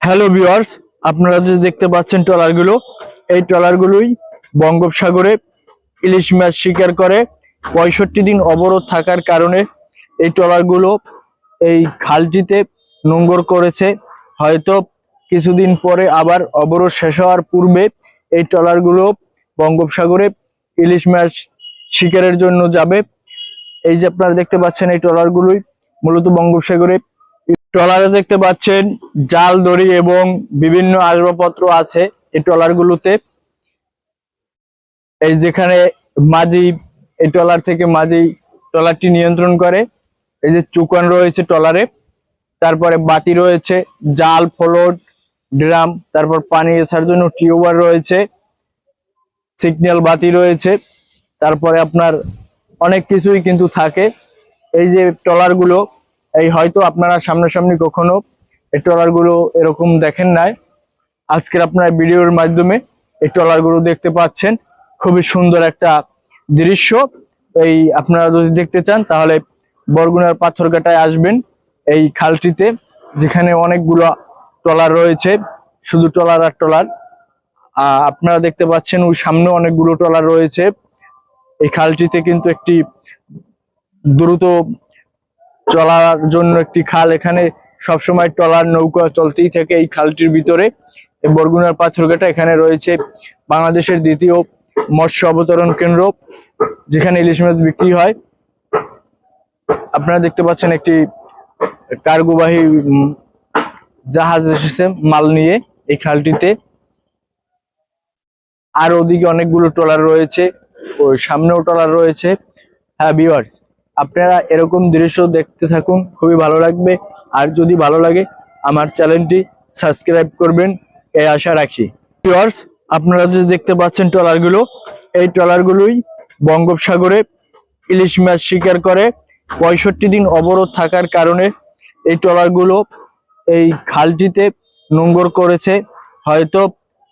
Hello viewers, আপনারা যে দেখতে পাচ্ছেন ট্রলারগুলো, এই ট্রলারগুলোই বঙ্গোপসাগরে ইলিশ মাছ শিকার করে। 65 দিন অবরোধ থাকার কারণে এই ট্রলারগুলো এই খালটিতে নোঙর করেছে। হয়তো কিছুদিন পরে আবার অবরোধ শেষ হওয়ার পূর্বে এই ট্রলারগুলো বঙ্গোপসাগরে ইলিশ মাছ শিকারের জন্য যাবে। এই যে আপনারা দেখতে পাচ্ছেন, এই ট্রলারগুলোই মূলত বঙ্গোপসাগরে। ট্রলারে দেখতে পাচ্ছেন জাল, দড়ি এবং বিভিন্ন আসবাবপত্র আছে এই ট্রলারগুলোতে। এই যেখানে মাঝি, এই ট্রলার থেকে মাঝি ট্রলারটি নিয়ন্ত্রণ করে। এই যে চুকান রয়েছে ট্রলারে, তারপরে বাতি রয়েছে, জাল, ফ্লোট, ড্রাম, তারপর পানি এছাড়ার জন্য টিউবার রয়েছে, সিগন্যাল বাতি রয়েছে, তারপরে আপনার অনেক কিছুই কিন্তু থাকে। এই যে ট্রলারগুলো, এই হয়তো আপনারা সামনাসামনি কখনো এই ট্রলারগুলো এরকম দেখেন নাই। আজকের আপনার ভিডিওর মাধ্যমে এই ট্রলারগুলো দেখতে পাচ্ছেন। খুবই সুন্দর একটা দৃশ্য। এই আপনারা যদি দেখতে চান তাহলে বরগুনার পাথরঘাটায় আসবেন, এই খালটিতে, যেখানে অনেকগুলো ট্রলার রয়েছে, শুধু ট্রলার আর ট্রলার। আপনারা দেখতে পাচ্ছেন ওই সামনে অনেকগুলো ট্রলার রয়েছে। এই খালটিতে কিন্তু একটি দ্রুত চলার জন্য একটি খাল, এখানে সবসময় ট্রলার নৌকা চলতেই থাকে এই খালটির ভিতরে। বরগুনার পাথরঘাটা, এখানে রয়েছে বাংলাদেশের দ্বিতীয় মৎস্য অবতরণ কেন্দ্র, যেখানে ইলিশ মাছ বিক্রি হয়। আপনারা দেখতে পাচ্ছেন একটি কার্গোবাহী জাহাজ এসেছে মাল নিয়ে এই খালটিতে। আর ওদিকে অনেকগুলো ট্রলার রয়েছে, ওই সামনেও ট্রলার রয়েছে। হ্যাঁ ভিউয়ার্স, আপনারা এরকম দৃশ্য দেখতে থাকুন, খুবই ভালো লাগবে। আর যদি ভালো লাগে আমার চ্যানেলটি সাবস্ক্রাইব করবেন, এই আশা রাখি। ভিউয়ার্স, আপনারা যে দেখতে পাচ্ছেন ট্রলারগুলো, এই ট্রলারগুলোই বঙ্গোপসাগরে ইলিশ মাছ শিকার করে। 65 দিন অবরোধ থাকার কারণে এই ট্রলারগুলো এই খালটিতে নোঙর করেছে। হয়তো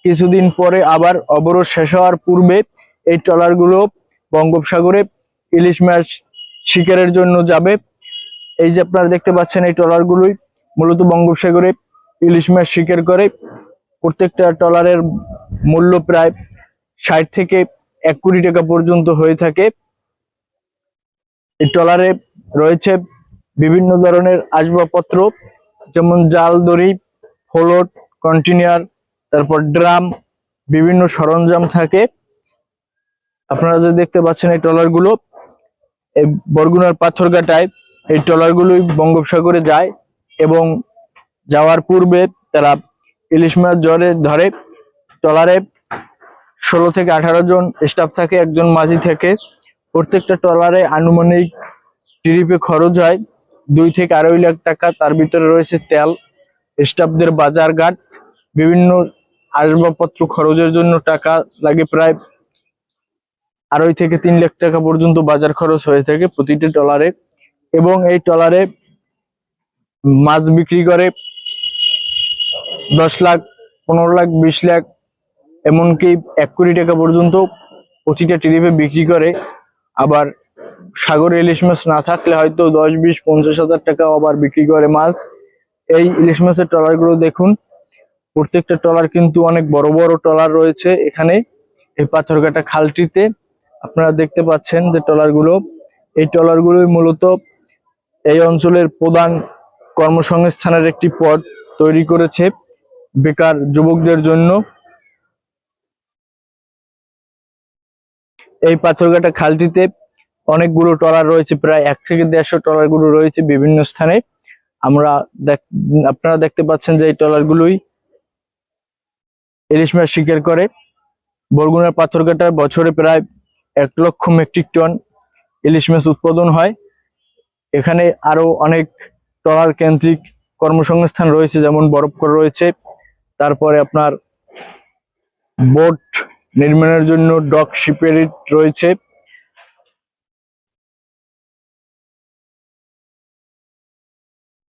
কিছুদিন পরে আবার অবরোধ শেষ হওয়ার পূর্বে এই ট্রলারগুলো বঙ্গোপসাগরে ইলিশ মাছ শিকারের জন্য যাবে। এই যে আপনারা দেখতে পাচ্ছেন, এই ট্রলারগুলোই মূলত বঙ্গোপসাগরে ইলিশ মাছ শিকার করে। প্রত্যেকটা ট্রলারের মূল্য প্রায় 60 থেকে 1 কোটি টাকা পর্যন্ত হয়ে থাকে। এই ট্রলারে রয়েছে বিভিন্ন ধরনের আসবাবপত্র, যেমন জাল, দড়ি, ফ্লোট, কন্টেইনার, তারপর ড্রাম, বিভিন্ন সরঞ্জাম থাকে। আপনারা যে দেখতে পাচ্ছেন এই ট্রলারগুলো, এই বরগুনার পাথরঘাটায় এই ট্রলারগুলোই বঙ্গোপসাগরে যায় এবং যাওয়ার পূর্বে তারা ইলিশ মাছ ধরে। ট্রলারে 16 থেকে 18 জন স্টাফ থাকে, একজন মাঝি থেকে। প্রত্যেকটা ট্রলারে আনুমানিক ট্রিপে খরচ হয় 2 থেকে 2.5 লাখ টাকা। তার ভিতরে রয়েছে তেল, স্টাফদের বাজার ঘাট, বিভিন্ন আসবাবপত্র খরচের জন্য টাকা লাগে। প্রায় 2.5 থেকে 3 লাখ টাকা পর্যন্ত বাজার খরচ হয়ে থাকে প্রতিটি ট্রলারে। এবং এই ট্রলারে মাছ বিক্রি করে 10 লাখ, 15 লাখ, 20 লাখ, এমনকি 1 কোটি টাকা পর্যন্ত প্রতিটা ট্রিপে বিক্রি করে। আবার সাগরে ইলিশ মাছ না থাকলে হয়তো 10, 20, 50 হাজার টাকা আবার বিক্রি করে মাছ। এই ইলিশ মাছের ট্রলারগুলো দেখুন, প্রত্যেকটা ট্রলার কিন্তু অনেক বড় বড় ট্রলার রয়েছে এখানে এই পাথরঘাটা খালটিতে। আপনারা দেখতে পাচ্ছেন যে ট্রলারগুলো, এই ট্রলারগুলোই মূলত এই অঞ্চলের প্রধান কর্মসংস্থানের একটি পথ তৈরি করেছে বেকার যুবকদের জন্য। এই পাথরঘাটা খালটিতে অনেকগুলো ট্রলার রয়েছে, প্রায় 1 থেকে 150 ট্রলারগুলো রয়েছে বিভিন্ন স্থানে। আপনারা দেখতে পাচ্ছেন যে এই ট্রলারগুলোই ইলিশ মাছ শিকার করে। বরগুনার পাথরঘাটায় বছরে প্রায় 1 লক্ষ মেট্রিক টন ইলিশ মাছ উৎপাদন হয়। এখানে আরো অনেক ট্রলার কেন্দ্রিক কর্মসংস্থান রয়েছে, যেমন বরফকর রয়েছে, তারপরে আপনার বোট নির্মাণের জন্য ডক শিপইয়ার্ড রয়েছে।